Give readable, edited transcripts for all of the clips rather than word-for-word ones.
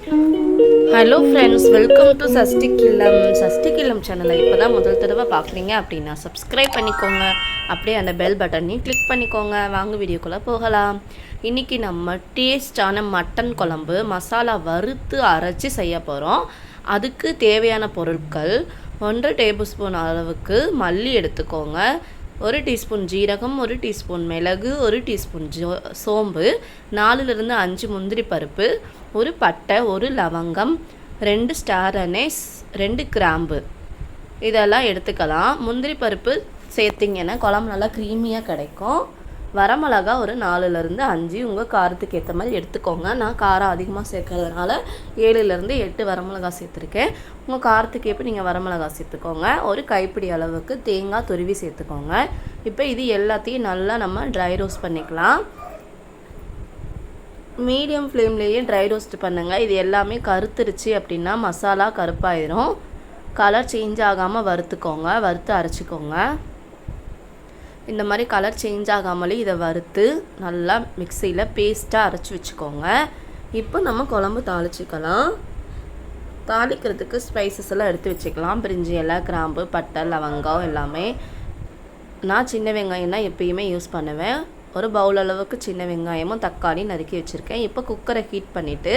Hello friends, welcome to சஷ்டிகிலம் சேனலை இப்போ தான் முதல் தடவை பார்க்குறீங்க அப்படின்னா சப்ஸ்கிரைப் பண்ணிக்கோங்க. அப்படியே அந்த பெல் பட்டனையும் கிளிக் பண்ணிக்கோங்க. வாங்க வீடியோக்குள்ளே போகலாம். இன்றைக்கி நம்ம டேஸ்டான மட்டன் குழம்பு மசாலா வறுத்து அரைச்சி செய்ய போகிறோம். அதுக்கு தேவையான பொருட்கள் 1 டேபிள் ஸ்பூன் அளவுக்கு மல்லி எடுத்துக்கோங்க, 1 டீஸ்பூன் ஜீரகம், 1 டீஸ்பூன் மிளகு, 1 டீஸ்பூன் சோம்பு, 4லிருந்து 5 முந்திரி பருப்பு, 1 பட்டை, 1 லவங்கம், 2 ஸ்டார் அனீஸ், 2 கிராம்பு இதெல்லாம் எடுத்துக்கலாம். முந்திரி பருப்பு சேர்த்திங்கன்னா குழம்பு நல்லா க்ரீமியாக கிடைக்கும். வரமிளகா ஒரு 4லிருந்து 5 உங்கள் காரத்துக்கு ஏற்ற மாதிரி எடுத்துக்கோங்க. நான் காரம் அதிகமாக சேர்க்கறதுனால 7லிருந்து 8 வரமிளகா சேர்த்துருக்கேன். உங்கள் காரத்துக்கு ஏற்ப நீங்கள் வரமிளகா சேர்த்துக்கோங்க. ஒரு கைப்பிடி அளவுக்கு தேங்காய் துருவி சேர்த்துக்கோங்க. இப்போ இது எல்லாத்தையும் நல்லா நம்ம ட்ரை ரோஸ்ட் பண்ணிக்கலாம். மீடியம் ஃப்ளேம்லேயே ட்ரை ரோஸ்ட் பண்ணுங்கள். இது எல்லாமே கருத்துருச்சு அப்படின்னா மசாலா கருப்பாயிரும். கலர் சேஞ்ச் ஆகாமல் வறுத்துக்கோங்க, வறுத்து அரைச்சிக்கோங்க. இந்த மாதிரி கலர் சேஞ்ச் ஆகாமலே இதை வறுத்து நல்லா மிக்சியில் பேஸ்ட்டாக அரைச்சி வச்சுக்கோங்க. இப்போ நம்ம குழம்பு தாளிச்சிக்கலாம். தாளிக்கிறதுக்கு ஸ்பைசஸ் எல்லாம் எடுத்து வச்சுக்கலாம். பிரிஞ்சி இலை, கிராம்பு, பட்டை, லவங்கம் எல்லாமே. நான் சின்ன வெங்காயம் தான் எப்பயுமே யூஸ் பண்ணுவேன். ஒரு பவுல் அளவுக்கு சின்ன வெங்காயமும் தக்காளி நறுக்கி வச்சுருக்கேன். இப்போ குக்கரை ஹீட் பண்ணிவிட்டு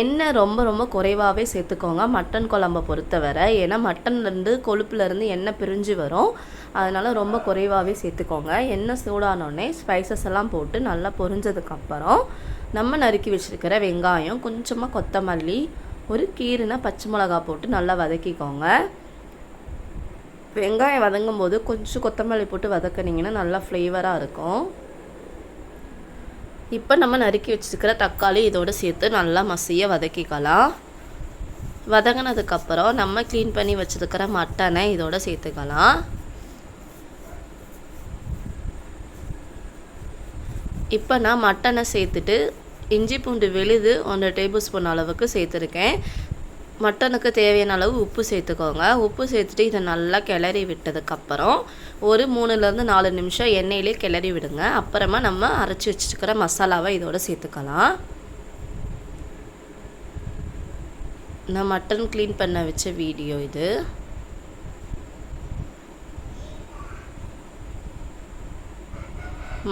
எண்ணெய் ரொம்ப குறைவாகவே சேர்த்துக்கோங்க மட்டன் குழம்பை பொறுத்தவரை. ஏன்னா மட்டன்லேருந்து கொழுப்புலேருந்து எண்ணெய் பிரிஞ்சு வரும், அதனால் ரொம்ப குறைவாகவே சேர்த்துக்கோங்க. எண்ணெய் சூடானோடனே ஸ்பைசஸ் எல்லாம் போட்டு நல்லா பொரிஞ்சதுக்கப்புறம் நம்ம நறுக்கி வச்சுருக்கிற வெங்காயம், கொஞ்சமாக கொத்தமல்லி, ஒரு கீரைனா பச்சை மிளகா போட்டு நல்லா வதக்கிக்கோங்க. வெங்காயம் வதங்கும் போது கொஞ்சம் கொத்தமல்லி போட்டு வதக்குனிங்கன்னா நல்லா ஃப்ளேவராக இருக்கும். இப்போ நம்ம நறுக்கி வச்சுருக்கிற தக்காளி இதோடு சேர்த்து நல்லா மசிய வதக்கிக்கலாம். வதங்கினதுக்கப்புறம் நம்ம க்ளீன் பண்ணி வச்சுருக்கிற மட்டனை இதோடு சேர்த்துக்கலாம். இப்போ நான் மட்டனை சேர்த்துட்டு இஞ்சி பூண்டு விழுது 1 டேபிள் ஸ்பூன் அளவுக்கு சேர்த்துருக்கேன். மட்டனுக்கு தேவையான அளவு உப்பு சேர்த்துக்கோங்க. உப்பு சேர்த்துட்டு இதை நல்லா கிளறி விட்டதுக்கப்புறம் ஒரு 3லிருந்து 4 நிமிஷம் எண்ணெயிலே கிளறி விடுங்க. அப்புறமா நம்ம அரைச்சி வச்சுருக்கிற மசாலாவை இதோடு சேர்த்துக்கலாம். நான் மட்டன் க்ளீன் பண்ண வச்ச வீடியோ இது.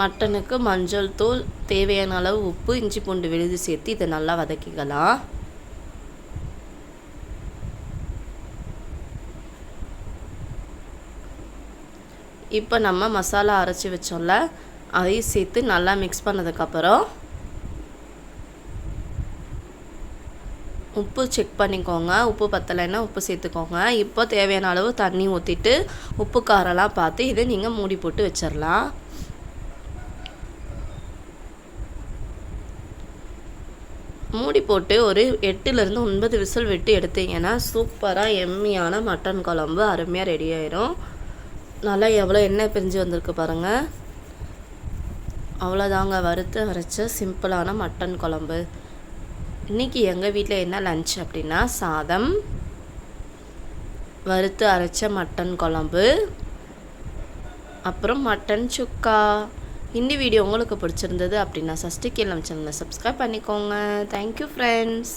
மட்டனுக்கு மஞ்சள் தூள், தேவையான அளவு உப்பு, இஞ்சி பூண்டு விழுது சேர்த்து இதை நல்லா வதக்கிக்கலாம். இப்போ நம்ம மசாலா அரைச்சி வச்சோம்ல, அதையும் சேர்த்து நல்லா மிக்ஸ் பண்ணதுக்கப்புறம் உப்பு செக் பண்ணிக்கோங்க. உப்பு பத்தலைன்னா உப்பு சேர்த்துக்கோங்க. இப்போ தேவையான அளவு தண்ணி ஊற்றிட்டு உப்பு காரெல்லாம் பார்த்து இதை நீங்கள் மூடி போட்டு வச்சிடலாம். மூடி போட்டு ஒரு 8லிருந்து 9 விசில் விட்டு எடுத்தீங்கன்னா சூப்பராக எம்மியான மட்டன் குழம்பு அருமையாக ரெடி ஆயிரும். நல்லா எவ்வளோ எண்ணெய் பிரிஞ்சு வந்திருக்கு பாருங்கள். அவ்வளோதாங்க, வறுத்து அரைச்ச சிம்பிளான மட்டன் குழம்பு. இன்றைக்கி எங்கள் வீட்டில் என்ன லன்ச் அப்படின்னா சாதம், வறுத்து அரைச்ச மட்டன் குழம்பு, அப்புறம் மட்டன் சுக்கா. இந்த வீடியோ உங்களுக்கு பிடிச்சிருந்தது அப்படின்னா சஷ்டிகிலம் சேனலை சப்ஸ்கிரைப் பண்ணிக்கோங்க. Thank you friends.